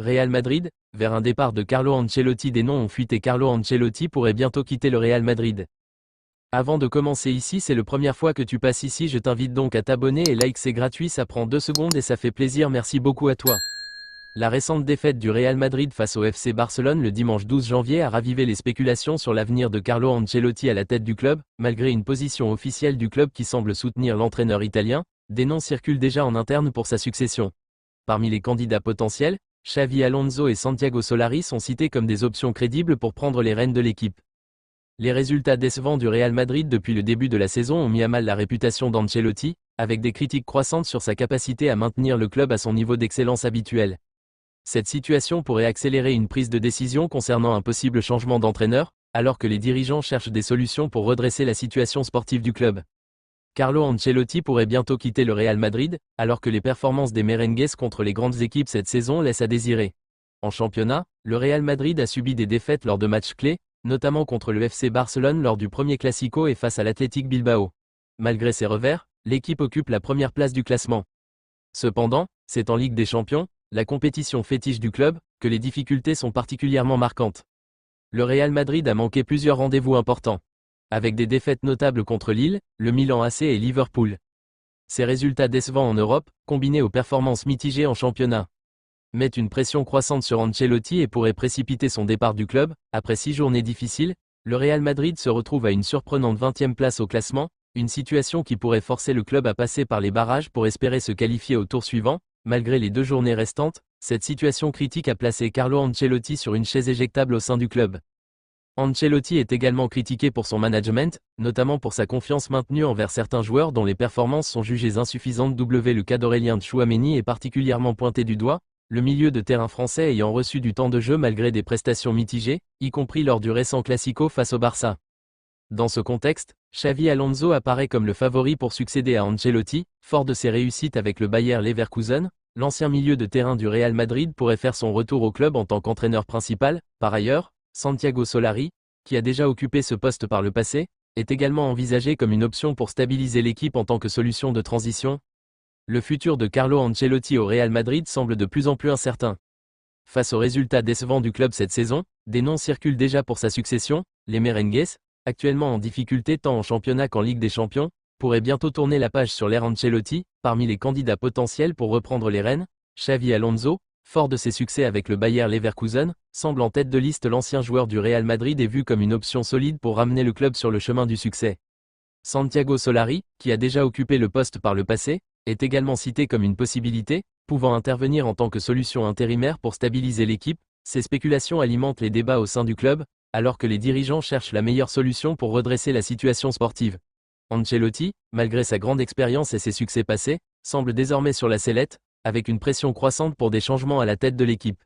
Real Madrid, vers un départ de Carlo Ancelotti. Des noms ont fuité. Carlo Ancelotti pourrait bientôt quitter le Real Madrid. Avant de commencer ici, c'est la première fois que tu passes ici, je t'invite donc à t'abonner et like, c'est gratuit, ça prend 2 secondes et ça fait plaisir, merci beaucoup à toi. La récente défaite du Real Madrid face au FC Barcelone le dimanche 12 janvier a ravivé les spéculations sur l'avenir de Carlo Ancelotti à la tête du club. Malgré une position officielle du club qui semble soutenir l'entraîneur italien, des noms circulent déjà en interne pour sa succession. Parmi les candidats potentiels, Xavi Alonso et Santiago Solari sont cités comme des options crédibles pour prendre les rênes de l'équipe. Les résultats décevants du Real Madrid depuis le début de la saison ont mis à mal la réputation d'Ancelotti, avec des critiques croissantes sur sa capacité à maintenir le club à son niveau d'excellence habituel. Cette situation pourrait accélérer une prise de décision concernant un possible changement d'entraîneur, alors que les dirigeants cherchent des solutions pour redresser la situation sportive du club. Carlo Ancelotti pourrait bientôt quitter le Real Madrid, alors que les performances des merengues contre les grandes équipes cette saison laissent à désirer. En championnat, le Real Madrid a subi des défaites lors de matchs clés, notamment contre le FC Barcelone lors du premier Classico et face à l'Athletic Bilbao. Malgré ces revers, l'équipe occupe la première place du classement. Cependant, c'est en Ligue des Champions, la compétition fétiche du club, que les difficultés sont particulièrement marquantes. Le Real Madrid a manqué plusieurs rendez-vous importants, avec des défaites notables contre Lille, le Milan AC et Liverpool. Ces résultats décevants en Europe, combinés aux performances mitigées en championnat, mettent une pression croissante sur Ancelotti et pourraient précipiter son départ du club. Après 6 journées difficiles, le Real Madrid se retrouve à une surprenante 20e place au classement, une situation qui pourrait forcer le club à passer par les barrages pour espérer se qualifier au tour suivant. Malgré les 2 journées restantes, cette situation critique a placé Carlo Ancelotti sur une chaise éjectable au sein du club. Ancelotti est également critiqué pour son management, notamment pour sa confiance maintenue envers certains joueurs dont les performances sont jugées insuffisantes. Le cas d'Aurélien Tchouaméni est particulièrement pointé du doigt, le milieu de terrain français ayant reçu du temps de jeu malgré des prestations mitigées, y compris lors du récent Classico face au Barça. Dans ce contexte, Xavi Alonso apparaît comme le favori pour succéder à Ancelotti. Fort de ses réussites avec le Bayer Leverkusen, l'ancien milieu de terrain du Real Madrid pourrait faire son retour au club en tant qu'entraîneur principal. Par ailleurs, Santiago Solari, qui a déjà occupé ce poste par le passé, est également envisagé comme une option pour stabiliser l'équipe en tant que solution de transition. Le futur de Carlo Ancelotti au Real Madrid semble de plus en plus incertain. Face aux résultats décevants du club cette saison, des noms circulent déjà pour sa succession. Les merengues, actuellement en difficulté tant en championnat qu'en Ligue des Champions, pourraient bientôt tourner la page sur l'ère Ancelotti. Parmi les candidats potentiels pour reprendre les rênes, Xavi Alonso, fort de ses succès avec le Bayer Leverkusen, semble en tête de liste. L'ancien joueur du Real Madrid est vu comme une option solide pour ramener le club sur le chemin du succès. Santiago Solari, qui a déjà occupé le poste par le passé, est également cité comme une possibilité, pouvant intervenir en tant que solution intérimaire pour stabiliser l'équipe. Ces spéculations alimentent les débats au sein du club, alors que les dirigeants cherchent la meilleure solution pour redresser la situation sportive. Ancelotti, malgré sa grande expérience et ses succès passés, semble désormais sur la sellette, avec une pression croissante pour des changements à la tête de l'équipe.